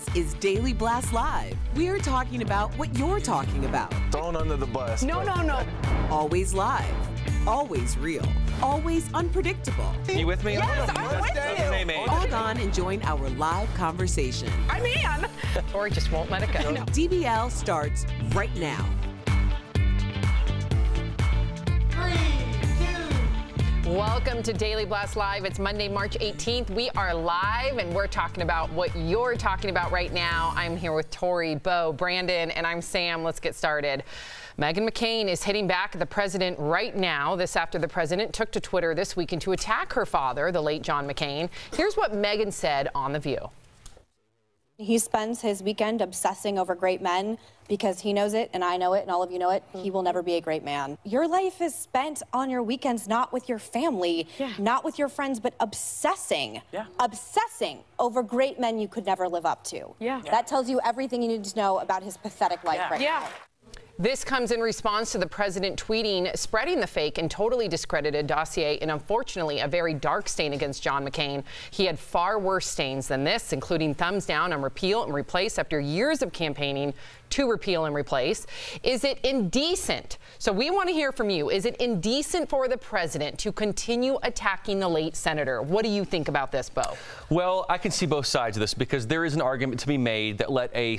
This is Daily Blast Live. We're talking about what you're talking about. Thrown under the bus. No. Always live, always real, always unpredictable. You with me? Yes, I'm with you. Log on and join our live conversation. I'm in. Tori just won't let it go. No. DBL starts right now. 3, 2. Welcome to Daily Blast Live. It's Monday, March 18th. We are live, and we're talking about what you're talking about right now. I'm here with Tori, Bo, Brandon, and I'm Sam. Let's get started. Meghan McCain is hitting back at the president right now. This after the president took to Twitter this weekend to attack her father, the late John McCain. Here's what Meghan said on The View. He spends his weekend obsessing over great men because he knows it and I know it and all of you know it. He will never be a great man. Your life is spent on your weekends, not with your family, not with your friends, but obsessing over great men you could never live up to. That tells you everything you need to know about his pathetic life right now. This comes in response to the president tweeting, spreading the fake and totally discredited dossier and unfortunately a very dark stain against John McCain. He had far worse stains than this, including thumbs down on repeal and replace after years of campaigning to repeal and replace. Is it indecent? So we want to hear from you. Is it indecent for the president to continue attacking the late senator? What do you think about this, Bo? Well, I can see both sides of this because there is an argument to be made that let a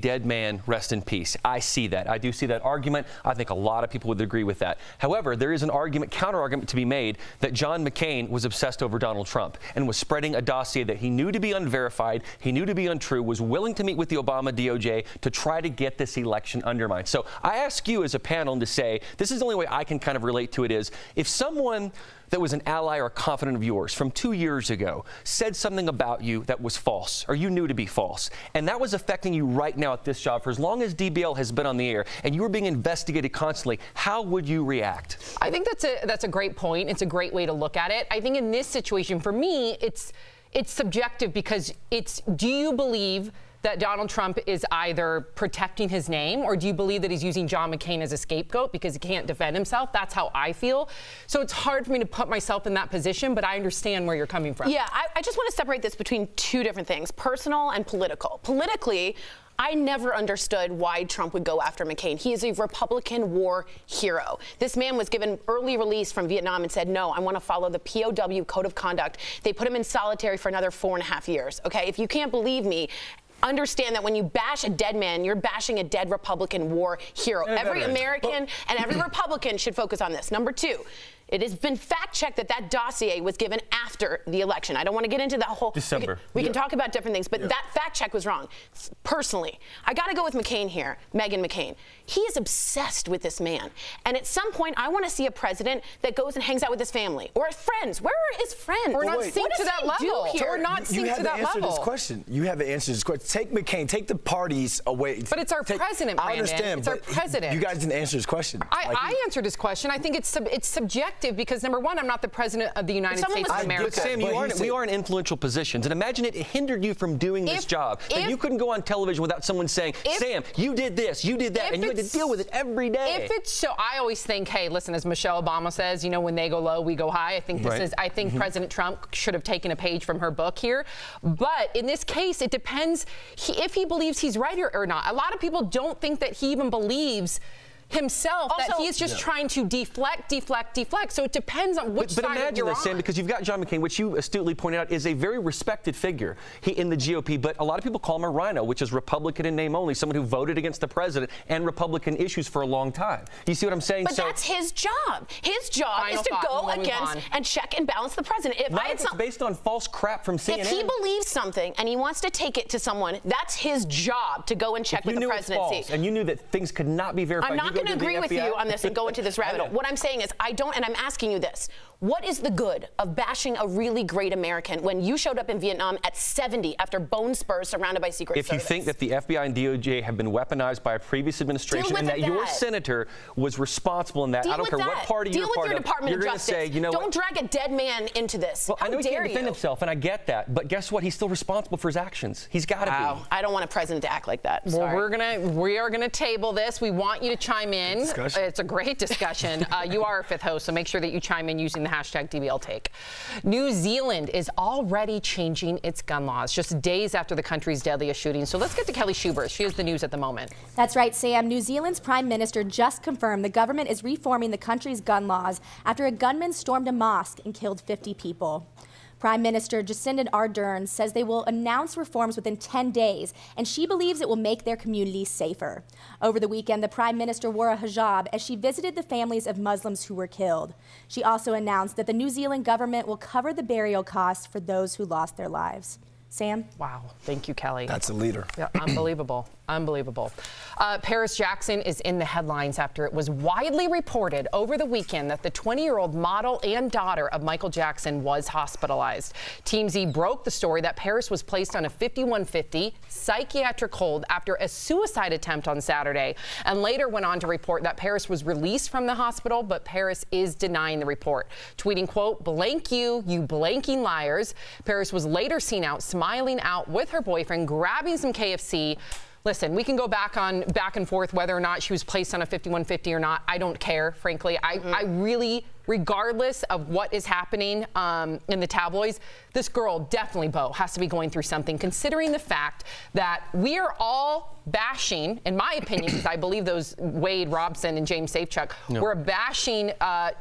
dead man rest in peace. I see that. I do see that argument. I think a lot of people would agree with that. However, there is an argument, counter-argument to be made that John McCain was obsessed over Donald Trump and was spreading a dossier that he knew to be unverified, he knew to be untrue, was willing to meet with the Obama DOJ to try to get this election undermined. So I ask you as a panel to say, this is the only way I can kind of relate to it is, if someone that was an ally or confidant of yours from 2 years ago said something about you that was false or you knew to be false, and that was affecting you right now at this job for as long as DBL has been on the air and you were being investigated constantly, how would you react? I think that's a great point. It's a great way to look at it. I think in this situation, for me, it's subjective because do you believe that Donald Trump is either protecting his name or do you believe that he's using John McCain as a scapegoat because he can't defend himself? That's how I feel. So it's hard for me to put myself in that position, but I understand where you're coming from. Yeah, I just want to separate this between two different things, personal and political. Politically, I never understood why Trump would go after McCain. He is a Republican war hero. This man was given early release from Vietnam and said, no, I want to follow the POW code of conduct. They put him in solitary for another 4.5 years. Okay, if you can't believe me, understand that when you bash a dead man, you're bashing a dead Republican war hero. Every American and every Republican should focus on this. Number two, it has been fact-checked that dossier was given after the election. I don't want to get into that whole... December. We can talk about different things, but that fact-check was wrong. Personally, I got to go with McCain here, Meghan McCain. He is obsessed with this man. And at some point, I want to see a president that goes and hangs out with his family or his friends. Where are his friends? We're not synced to that level. We're not synced to that level. This question. You have to answer this question. Take McCain, take the parties away. But it's our president, Brandon. I understand, it's our president. You guys didn't answer his question. I answered his question. I think it's subjective because, number one, I'm not the president of the United States of America. But Sam, we are in influential positions, and imagine it hindered you from doing this job. That you couldn't go on television without someone saying, Sam, you did this, you did that, and you had to deal with it every day. If it's so, I always think, hey, listen, as Michelle Obama says, you know, when they go low, we go high. I think I think President Trump should have taken a page from her book here. But in this case, it depends if he believes he's right or not. A lot of people don't think that he even believes himself, that he's just trying to deflect. So it depends on which side you're on. But imagine this, Sam, because you've got John McCain, which you astutely pointed out is a very respected figure in the GOP, but a lot of people call him a rhino, which is Republican in name only, someone who voted against the president and Republican issues for a long time. You see what I'm saying? But that's his job. His job is to go against and check and balance the president. If it's based on false crap from CNN. If he believes something and he wants to take it to someone, that's his job to go and check with the presidency. False, and you knew that things could not be verified. I'm going to agree with you on this and go into this rabbit hole. What I'm saying is and I'm asking you this. What is the good of bashing a really great American when you showed up in Vietnam at 70 after bone spurs surrounded by Secret Service? If you think that the FBI and DOJ have been weaponized by a previous administration and that your senator was responsible in that, I don't care what party you're part of, you're going to say, you know what? Don't drag a dead man into this. Well, I know he can't defend himself, and I get that, but guess what? He's still responsible for his actions. He's got to be. I don't want a president to act like that. Well, we are gonna table this. We want you to chime in. It's a great discussion. You are our fifth host, so make sure that you chime in using the the hashtag DBL take. New Zealand is already changing its gun laws just days after the country's deadliest shooting. So let's get to Kelly Schubert. She has the news at the moment. That's right, Sam. New Zealand's Prime Minister just confirmed the government is reforming the country's gun laws after a gunman stormed a mosque and killed 50 people. Prime Minister Jacinda Ardern says they will announce reforms within 10 days, and she believes it will make their community safer. Over the weekend, the Prime Minister wore a hijab as she visited the families of Muslims who were killed. She also announced that the New Zealand government will cover the burial costs for those who lost their lives. Sam? Wow. Thank you, Kelly. That's a leader. Yeah, unbelievable. Unbelievable. Paris Jackson is in the headlines after it was widely reported over the weekend that the 20-year-old model and daughter of Michael Jackson was hospitalized. TMZ broke the story that Paris was placed on a 5150 psychiatric hold after a suicide attempt on Saturday, and later went on to report that Paris was released from the hospital, but Paris is denying the report, tweeting, quote, "Blank you blanking liars." Paris was later seen out smiling out with her boyfriend, grabbing some KFC. Listen, we can go back and forth whether or not she was placed on a 5150 or not. I don't care, frankly. I really, regardless of what is happening in the tabloids, this girl definitely, Bo, has to be going through something, considering the fact that we are all bashing, in my opinion, because I believe those Wade Robson and James Safechuck were bashing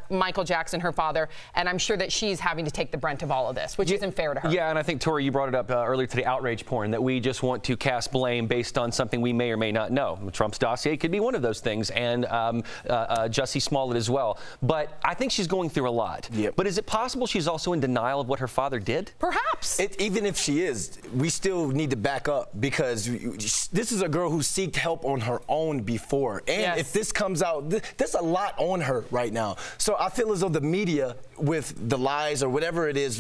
Michael Jackson, her father, and I'm sure that she's having to take the brunt of all of this, which isn't fair to her. Yeah, and I think, Tori, you brought it up earlier today, outrage porn, that we just want to cast blame based on something we may or may not know. Trump's dossier could be one of those things, and Jussie Smollett as well. But I think she's going through a lot. Yep. But is it possible she's also in denial of what her father did? Perhaps. Even if she is, we still need to back up, because this is a girl who sought help on her own before. And if this comes out, there's a lot on her right now. So I feel as though the media, with the lies or whatever it is,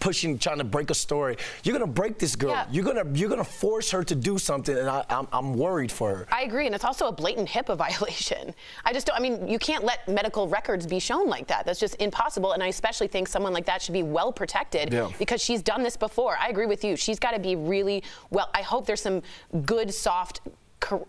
trying to break a story, you're going to break this girl. You're gonna force her to do something, and I'm worried for her. I agree, and it's also a blatant HIPAA violation. I mean, you can't let medical records be shown like that. That's just impossible, and I especially think someone like that should be well protected because she's done this before. I agree with you. She's got to be really well. I hope there's some good, soft,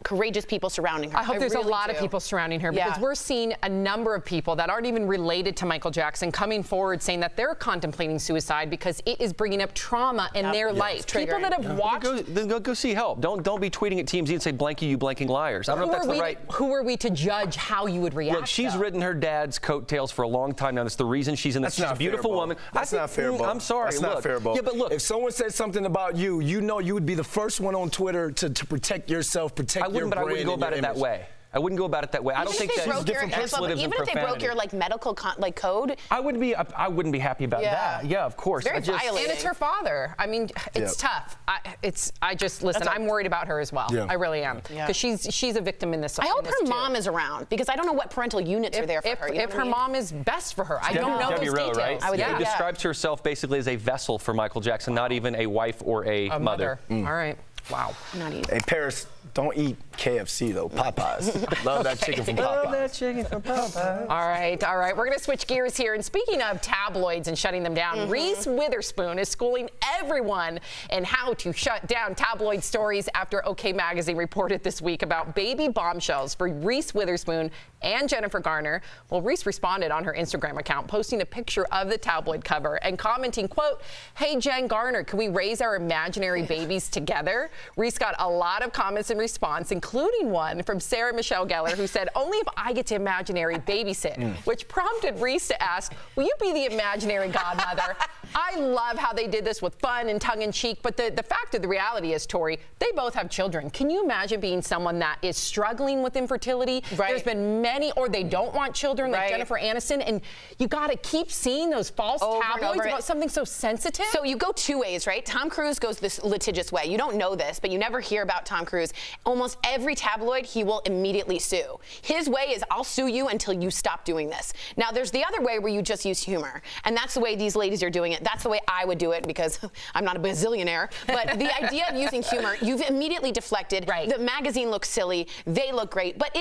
courageous people surrounding her. I hope there's a lot of people surrounding her, because we're seeing a number of people that aren't even related to Michael Jackson coming forward saying that they're contemplating suicide because it is bringing up trauma in their life. People that have watched. Then go see help. Don't be tweeting at TMZ and say blank you blanking liars. I don't know if that's the right. Who are we to judge how you would react? Look, she's ridden her dad's coattails for a long time now. That's the reason she's in this. She's a beautiful woman. That's not fair, Bo. I'm sorry. That's not fair, Bo. Yeah, but look, if someone said something about you, you know you would be the first one on Twitter to protect yourself, protect your brand. I wouldn't go about it that way. I wouldn't go about it that way. I don't think that's different expletives and profanity. Even if they broke your medical code, I wouldn't be happy about that. Yeah, of course. Very violating. And it's her father. I mean, it's tough. Listen, I'm worried about her as well. I really am, because she's a victim in this. I hope her mom is around, because I don't know what parental units are there for her. If her mom is best for her, I don't know those details. Right? She describes herself basically as a vessel for Michael Jackson, not even a wife or a mother. All right. Wow. Not easy. Hey, Paris, don't eat KFC, though. Popeyes. Love that chicken from Popeyes. Love that chicken from Popeyes. All right. We're going to switch gears here. And speaking of tabloids and shutting them down, Reese Witherspoon is schooling everyone in how to shut down tabloid stories after OK Magazine reported this week about baby bombshells for Reese Witherspoon and Jennifer Garner. Well, Reese responded on her Instagram account, posting a picture of the tabloid cover and commenting, quote, "Hey, Jen Garner, can we raise our imaginary babies together?" Reese got a lot of comments in response, including one from Sarah Michelle Gellar, who said, "Only if I get to imaginary babysit," which prompted Reese to ask, "Will you be the imaginary godmother?" I love how they did this with fun and tongue-in-cheek, but the fact of the reality is, Tori, they both have children. Can you imagine being someone that is struggling with infertility? There's been many, or they don't want children, like Jennifer Aniston, and you got to keep seeing those false tabloids about something so sensitive. So you go two ways, right? Tom Cruise goes this litigious way. You don't know this, but you never hear about Tom Cruise. Almost every tabloid, he will immediately sue. His way is, I'll sue you until you stop doing this. Now, there's the other way where you just use humor, and that's the way these ladies are doing it. brilliant. That's the way I would do it because I'm not a bazillionaire. But the idea of using humor, you've immediately deflected. Right. The magazine looks silly. They look great. But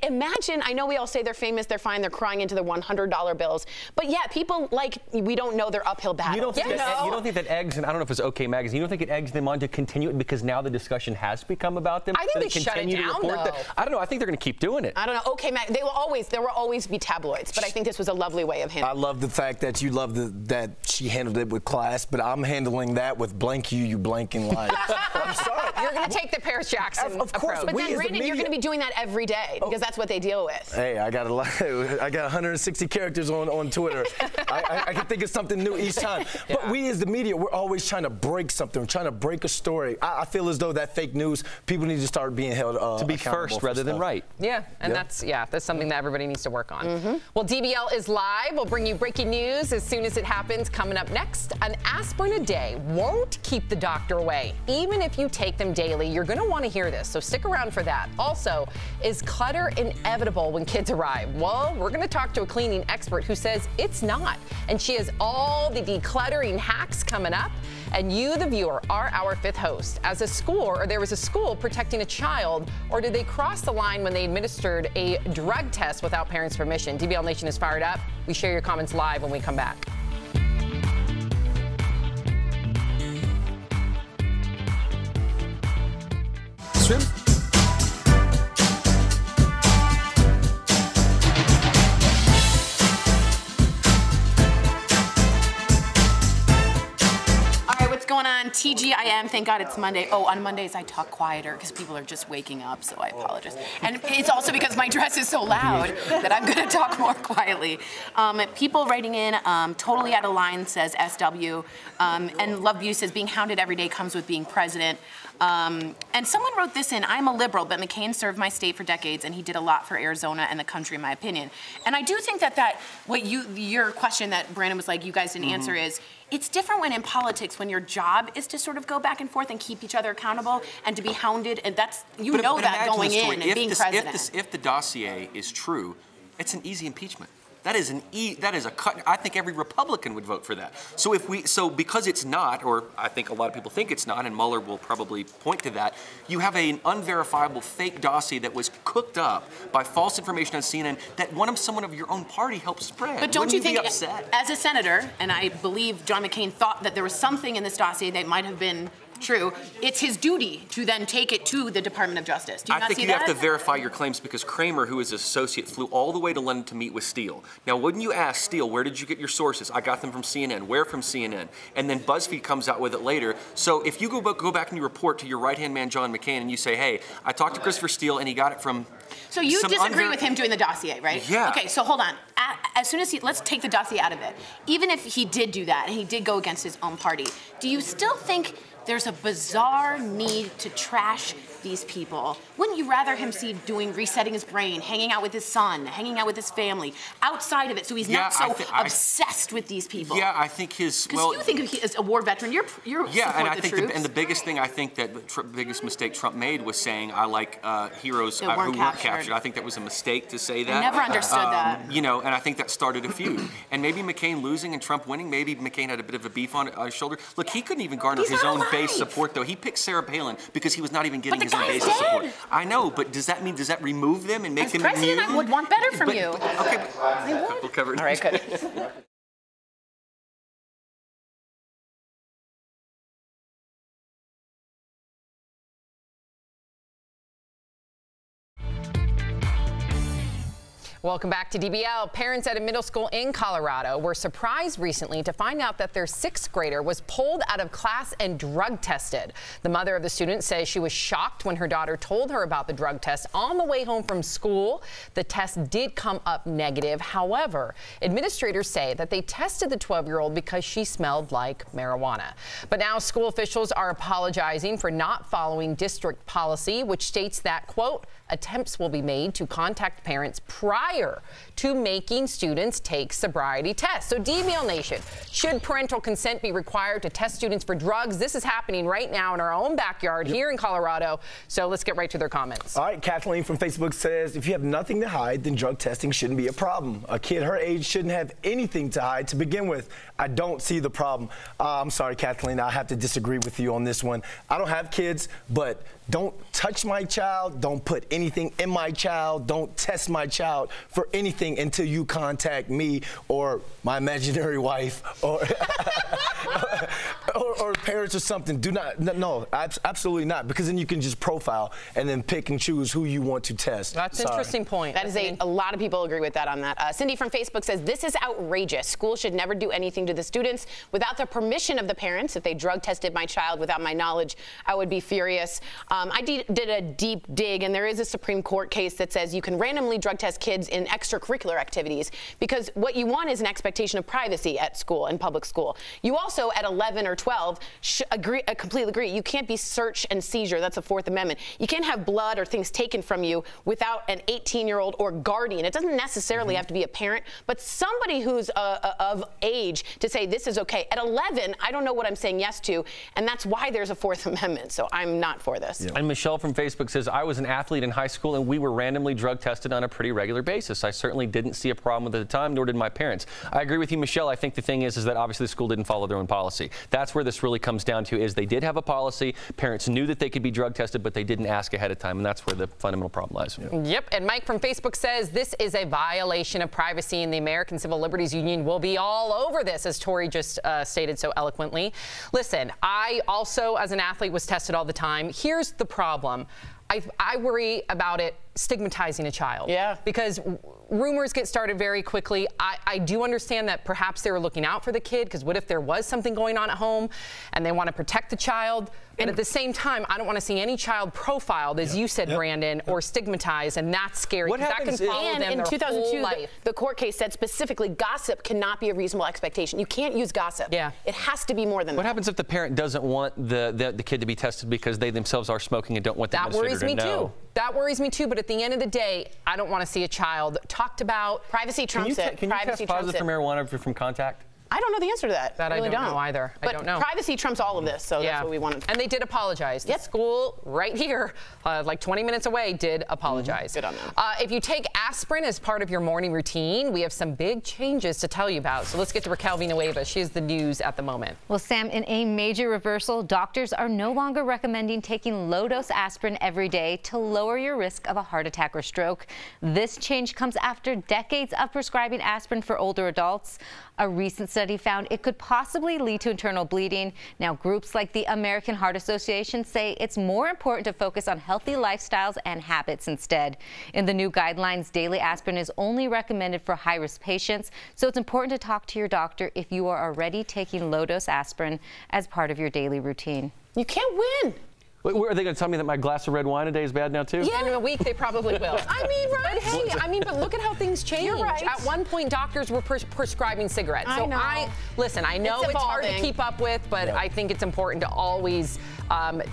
imagine, I know we all say they're famous, they're fine, they're crying into their $100 bills. But yeah, people we don't know their uphill battle. You don't think that eggs, and I don't know if it's OK Magazine, you don't think it eggs them on to continue it because now the discussion has become about them? I think they shut it down, though. I don't know. I think they're going to keep doing it. I don't know. OK there will always be tabloids, but I think this was a lovely way of handling it. I love the fact that you love that she handled it with class, but I'm handling that with blank you blanking lies. I'm sorry. You're going to take the Paris Jackson of course. But then, Brandon, you're going to be doing that every day because that's what they deal with. Hey, I got 160 characters on Twitter. I can think of something new each time. Yeah. But we as the media, we're always trying to break something. We're trying to break a story. I feel as though that fake news, people need to start being held to be first rather than right. Yeah, and that's something that everybody needs to work on. Well, DBL is live. We'll bring you breaking news as soon as it happens. Coming up next, an aspirin a day won't keep the doctor away. Even if you take them daily, you're going to want to hear this, so stick around for that. Also, is clutter inevitable when kids arrive? Well, we're going to talk to a cleaning expert who says it's not, and she has all the decluttering hacks coming up. And you, the viewer, are our fifth host. As a school, or there was a school protecting a child, or did they cross the line when they administered a drug test without parents' permission? DBL Nation is fired up. We share your comments live when we come back. Swim. Going on TGIM. Thank God it's Monday. Oh, on Mondays I talk quieter because people are just waking up, so I apologize. And it's also because my dress is so loud that I'm going to talk more quietly. People writing in, totally out of line, says SW. And Love View says being hounded every day comes with being president. And someone wrote this in, I'm a liberal, but McCain served my state for decades, and he did a lot for Arizona and the country, in my opinion. And I do think that your question that Brandon was like, you guys didn't answer is, it's different when in politics, when your job is to sort of go back and forth and keep each other accountable and to be hounded, and that's, know that going in and being president. If the dossier is true, it's an easy impeachment. That is a cut. I think every Republican would vote for that. So because it's not, or I think a lot of people think it's not, and Mueller will probably point to that, you have an unverifiable fake dossier that was cooked up by false information on CNN that someone of your own party helped spread. But don't you think, upset? As a senator, and I believe John McCain thought that there was something in this dossier that might have been true, it's his duty to then take it to the Department of Justice. Do you not see that? I think you have to verify your claims because Kramer, who is his associate, flew all the way to London to meet with Steele. Now, wouldn't you ask Steele, where did you get your sources? I got them from CNN. Where from CNN? And then BuzzFeed comes out with it later. So if you go back and you report to your right-hand man, John McCain, and you say, hey, I talked to Christopher Steele and he got it from... So you disagree with him doing the dossier, right? Yeah. Okay, so hold on. As soon as let's take the dossier out of it. Even if he did do that and he did go against his own party, do you still think there's a bizarre need to trash these people? Wouldn't you rather him see resetting his brain, hanging out with his son, hanging out with his family, outside of it, so he's not so obsessed with these people? Yeah, I think because you think he is a war veteran. You're yeah, and I think the biggest thing I think that the biggest mistake Trump made was saying I like heroes who weren't captured. I think that was a mistake to say that. I never understood that. And I think that started a feud. And maybe McCain losing and Trump winning, maybe McCain had a bit of a beef on his shoulder. Look, he couldn't even garner his own base support, though. He picked Sarah Palin because he was not even getting his own base support. I know, but does that remove them and make them immune? As president, I would want better from you. Okay, we'll cover it. All right, good. Welcome back to DBL. Parents at a middle school in Colorado were surprised recently to find out that their sixth grader was pulled out of class and drug tested. The mother of the student says she was shocked when her daughter told her about the drug test on the way home from school. The test did come up negative. However, administrators say that they tested the 12-year-old because she smelled like marijuana. But now school officials are apologizing for not following district policy, which states that, quote, attempts will be made to contact parents prior to making students take sobriety tests. So DBL Nation, should parental consent be required to test students for drugs? This is happening right now in our own backyard here in Colorado. So let's get right to their comments. All right, Kathleen from Facebook says, if you have nothing to hide, then drug testing shouldn't be a problem. A kid her age shouldn't have anything to hide to begin with. I don't see the problem. I'm sorry, Kathleen, I have to disagree with you on this one. I don't have kids, but don't touch my child. Don't put anything in my child. Don't test my child for anything until you contact me or my imaginary wife or or parents or something. Do not, no, absolutely not, because then you can just profile and then pick and choose who you want to test. That's an interesting point. That is a lot of people agree with that on that. Cindy from Facebook says, this is outrageous. Schools should never do anything to the students without the permission of the parents. If they drug tested my child without my knowledge, I would be furious. I did a deep dig, and there is a Supreme Court case that says you can randomly drug test kids in extracurricular activities, because what you want is an expectation of privacy at school, in public school. You also, at 11 or 12, completely agree. You can't be search and seizure. That's the Fourth Amendment. You can't have blood or things taken from you without an 18-year-old or guardian. It doesn't necessarily have to be a parent, but somebody who's of age to say this is okay. At 11, I don't know what I'm saying yes to, and that's why there's a Fourth Amendment. So I'm not for this. Yeah. And Michelle from Facebook says, I was an athlete in high school and we were randomly drug tested on a pretty regular basis. I certainly didn't see a problem with it at the time, nor did my parents. I agree with you, Michelle. I think the thing is that obviously the school didn't follow their own policy. That's where this really comes down to, is they did have a policy. Parents knew that they could be drug tested, but they didn't ask ahead of time, and that's where the fundamental problem lies. Yeah. Yep, and Mike from Facebook says, this is a violation of privacy, and the American Civil Liberties Union will be all over this, as Tori just stated so eloquently. Listen, I also, as an athlete, was tested all the time. Here's the problem. I worry about it stigmatizing a child. Yeah. Because rumors get started very quickly. I do understand that perhaps they were looking out for the kid, because what if there was something going on at home and they want to protect the child? But at the same time, I don't want to see any child profiled, as you said, Brandon, or stigmatized, and that's scary. What happens that can follow them in their 2002, whole life. the court case said specifically gossip cannot be a reasonable expectation. You can't use gossip. Yeah. It has to be more than that. What happens if the parent doesn't want the kid to be tested because they themselves are smoking and don't want the administrator to know? That worries me too. That worries me too, but at the end of the day, I don't want to see a child talked about. Privacy trumps it. Can you test positive for marijuana if you're from contact? I don't know the answer to that. That I really don't know either. But I don't know. Privacy trumps all of this, so that's what we wanted. And they did apologize. The school right here, like 20 minutes away, did apologize. Good on them. If you take aspirin as part of your morning routine, we have some big changes to tell you about. So let's get to Raquel Villanueva. She has the news at the moment. Well, Sam, in a major reversal, doctors are no longer recommending taking low-dose aspirin every day to lower your risk of a heart attack or stroke. This change comes after decades of prescribing aspirin for older adults. A recent study found it could possibly lead to internal bleeding. Now, groups like the American Heart Association say it's more important to focus on healthy lifestyles and habits instead. In the new guidelines, daily aspirin is only recommended for high-risk patients, so it's important to talk to your doctor if you are already taking low-dose aspirin as part of your daily routine. You can't win. Are they going to tell me that my glass of red wine a day is bad now, too? Yeah, in a week they probably will. I mean, right? But hey, but look at how things change. You're right. At one point, doctors were prescribing cigarettes. I know. Listen, I know it's hard to keep up with, but I think it's important to always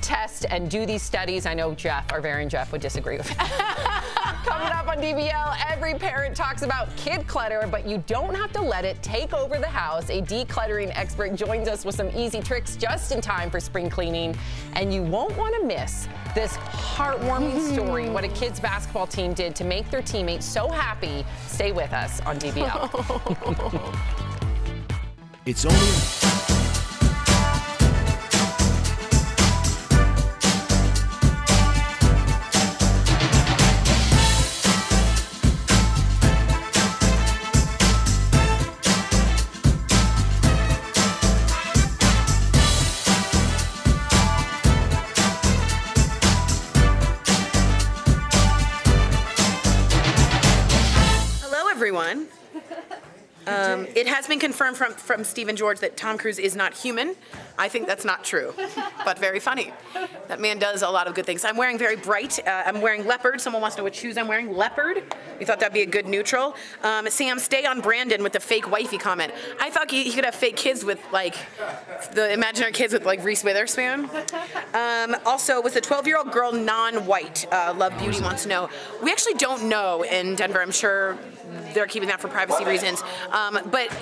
test and do these studies. I know Jeff, our very own Jeff, would disagree with me. Coming up on DBL, every parent talks about kid clutter, but you don't have to let it take over the house. A decluttering expert joins us with some easy tricks just in time for spring cleaning, and you won't want to miss this heartwarming story, what a kids basketball team did to make their teammates so happy. Stay with us on DBL. It's only... Everyone. It has been confirmed from Stephen George that Tom Cruise is not human. I think that's not true, but very funny. That man does a lot of good things. I'm wearing very bright. I'm wearing leopard. Someone wants to know what shoes I'm wearing. Leopard. We thought that'd be a good neutral. Sam, stay on Brandon with the fake wifey comment. I thought he could have fake kids with, like, the imaginary kids with, like, Reese Witherspoon. Also, was the 12-year-old girl non-white? Love Beauty wants to know. We actually don't know in Denver. I'm sure they're keeping that for privacy reasons. But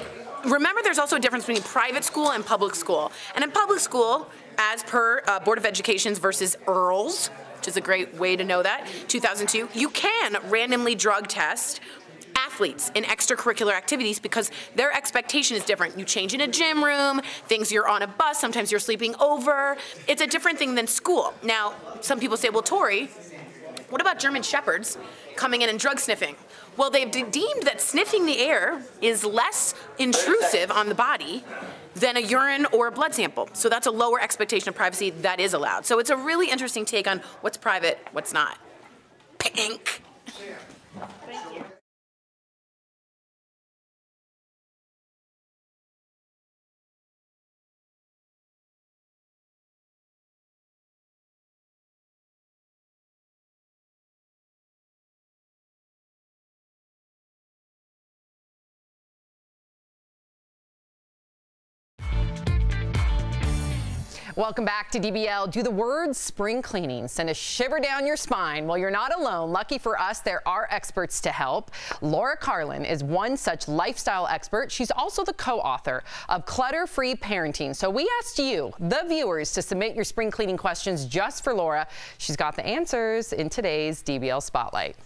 remember, there's also a difference between private school and public school. And in public school, as per Board of Education's versus Earls, which is a great way to know that, 2002, you can randomly drug test athletes in extracurricular activities because their expectation is different. You change in a gym room, things you're on a bus, sometimes you're sleeping over. It's a different thing than school. Now, some people say, well, Tori, what about German Shepherds coming in and drug sniffing? Well, they've deemed that sniffing the air is less intrusive on the body than a urine or a blood sample. So that's a lower expectation of privacy that is allowed. So it's a really interesting take on what's private, what's not. Pink. Thank you. Welcome back to DBL. Do the words spring cleaning send a shiver down your spine? Well, you're not alone. Lucky for us, there are experts to help. Laura Carlin is one such lifestyle expert. She's also the co-author of Clutter-Free Parenting. So we asked you, the viewers, to submit your spring cleaning questions just for Laura. She's got the answers in today's DBL Spotlight.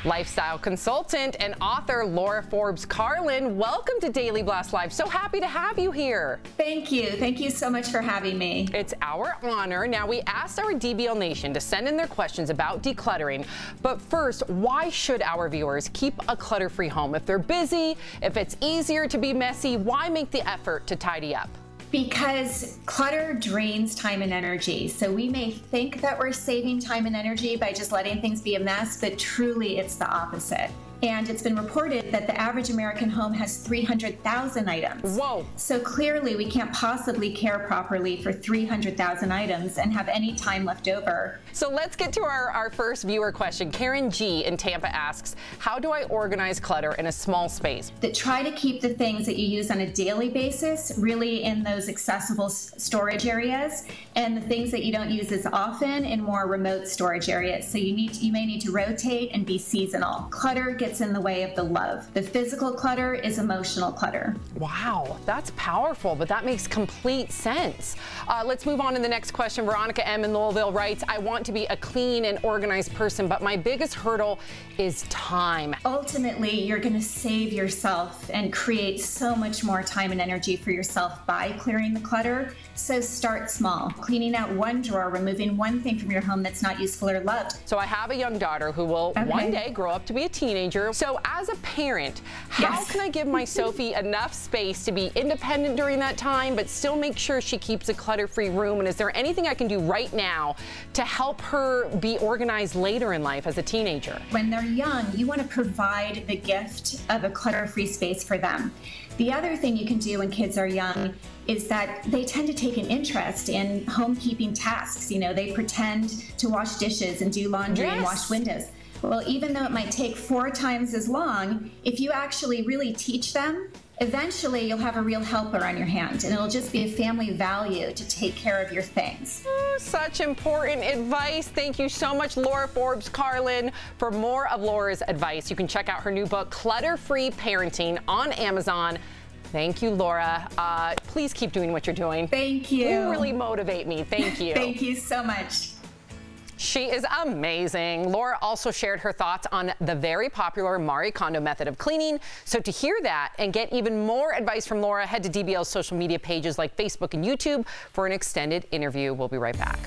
Lifestyle consultant and author Laura Forbes Carlin, welcome to Daily Blast Live. So happy to have you here. Thank you. Thank you so much for having me. It's our honor. Now, we asked our DBL Nation to send in their questions about decluttering. But first, why should our viewers keep a clutter-free home? If they're busy, if it's easier to be messy, why make the effort to tidy up? Because clutter drains time and energy. So we may think that we're saving time and energy by just letting things be a mess, but truly it's the opposite. And it's been reported that the average American home has 300,000 items. Whoa. So clearly we can't possibly care properly for 300,000 items and have any time left over. So let's get to our first viewer question. Karen G in Tampa asks, how do I organize clutter in a small space? That try to keep the things that you use on a daily basis really in those accessible storage areas, and the things that you don't use as often in more remote storage areas. So you may need to rotate and be seasonal. Clutter gets in the way of the love. The physical clutter is emotional clutter. Wow, that's powerful, but that makes complete sense. Let's move on to the next question. Veronica M in Louisville writes, I want to be a clean and organized person, but my biggest hurdle is time. Ultimately, you're going to save yourself and create so much more time and energy for yourself by clearing the clutter. So start small, cleaning out one drawer, removing one thing from your home that's not useful or loved. So I have a young daughter who will one day grow up to be a teenager. So as a parent, how can I give my Sophie enough space to be independent during that time, but still make sure she keeps a clutter-free room? And is there anything I can do right now to help her be organized later in life as a teenager? When they're young, you want to provide the gift of a clutter-free space for them. The other thing you can do when kids are young is that they tend to take an interest in homekeeping tasks. You know, they pretend to wash dishes and do laundry and wash windows. Well, even though it might take 4 times as long, if you actually really teach them, eventually you'll have a real helper on your hand, and it'll just be a family value to take care of your things. Such important advice. Thank you so much, Laura Forbes Carlin. For more of Laura's advice, you can check out her new book, Clutter-Free Parenting, on Amazon. Thank you, Laura. Please keep doing what you're doing. Thank you. You really motivate me. Thank you. Thank you so much. She is amazing. Laura also shared her thoughts on the very popular Marie Kondo method of cleaning. So to hear that and get even more advice from Laura, head to DBL's social media pages like Facebook and YouTube for an extended interview. We'll be right back.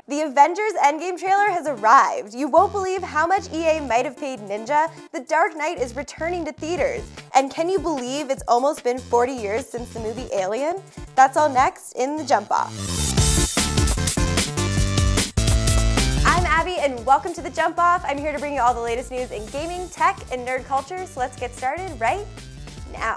The Avengers Endgame trailer has arrived. You won't believe how much EA might have paid Ninja. The Dark Knight is returning to theaters. And can you believe it's almost been 40 years since the movie Alien? That's all next in The Jump Off. I'm Abby, and welcome to The Jump Off. I'm here to bring you all the latest news in gaming, tech, and nerd culture, so let's get started right now.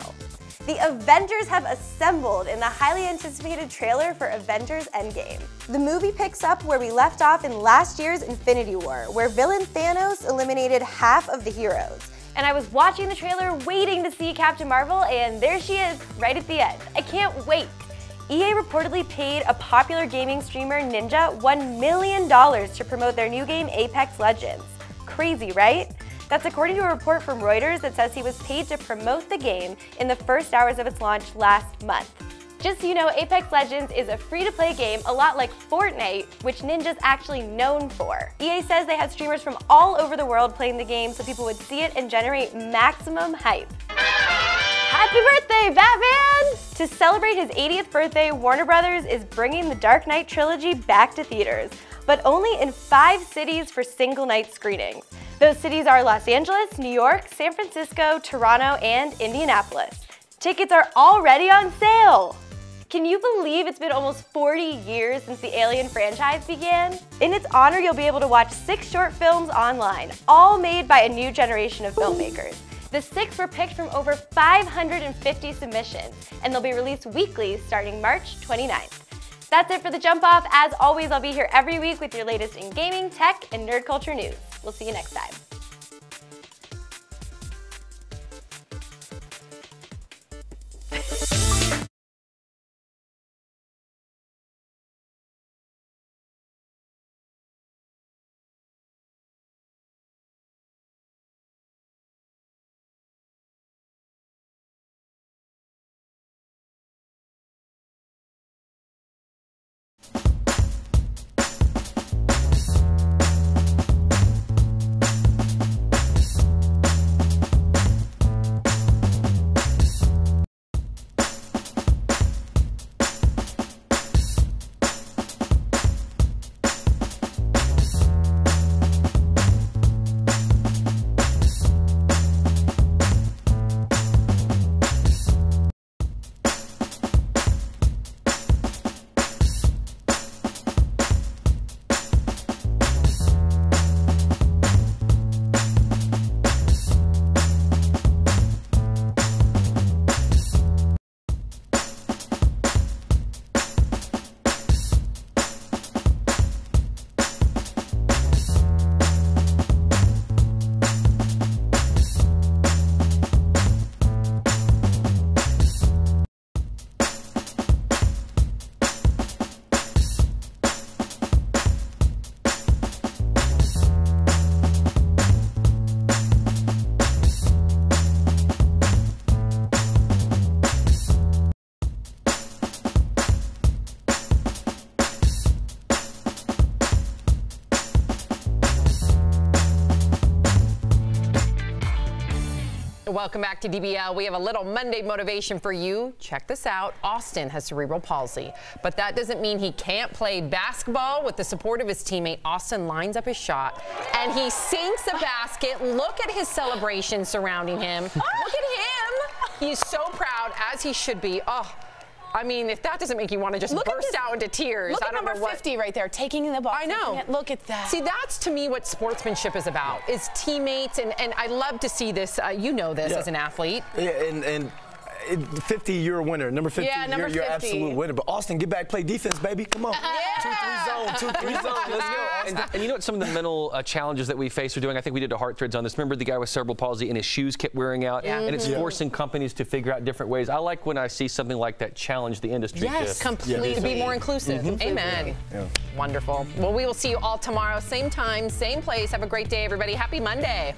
The Avengers have assembled in the highly anticipated trailer for Avengers Endgame. The movie picks up where we left off in last year's Infinity War, where villain Thanos eliminated half of the heroes. And I was watching the trailer waiting to see Captain Marvel, and there she is, right at the end. I can't wait. EA reportedly paid a popular gaming streamer, Ninja, $1 million to promote their new game, Apex Legends. Crazy, right? That's according to a report from Reuters that says he was paid to promote the game in the first hours of its launch last month. Just so you know, Apex Legends is a free-to-play game, a lot like Fortnite, which Ninja's actually known for. EA says they had streamers from all over the world playing the game so people would see it and generate maximum hype. Happy birthday, Batman! To celebrate his 80th birthday, Warner Brothers is bringing the Dark Knight trilogy back to theaters, but only in 5 cities for single-night screenings. Those cities are Los Angeles, New York, San Francisco, Toronto, and Indianapolis. Tickets are already on sale! Can you believe it's been almost 40 years since the Alien franchise began? In its honor, you'll be able to watch 6 short films online, all made by a new generation of filmmakers. The 6 were picked from over 550 submissions, and they'll be released weekly starting March 29th. That's it for The Jump Off. As always, I'll be here every week with your latest in gaming, tech, and nerd culture news. We'll see you next time. Welcome back to DBL. We have a little Monday motivation for you. Check this out. Austin has cerebral palsy, but that doesn't mean he can't play basketball. With the support of his teammate, Austin lines up his shot and he sinks a basket. Look at his celebration surrounding him. Look at him. He's so proud, as he should be. Oh, I mean, if that doesn't make you want to just burst out into tears, Look I don't at know number 50 right there, taking the ball. I know. Look at that. See, that's to me what sportsmanship is about, is teammates, and I love to see this. You know this as an athlete. Yeah, and 50, you're a winner. Number 50, yeah, number you're 50. absolute winner. But Austin, get back, play defense, baby. Come on. 2-3 zone, 2-3 zone. Let's go. And you know what some of the mental challenges that we face are doing? I think we did a Heart Threads on this. Remember the guy with cerebral palsy and his shoes kept wearing out? Yeah. And it's forcing companies to figure out different ways. I like when I see something like that challenge the industry. Yes, completely. To be more inclusive. Amen. Yeah. Wonderful. Well, we will see you all tomorrow. Same time, same place. Have a great day, everybody. Happy Monday.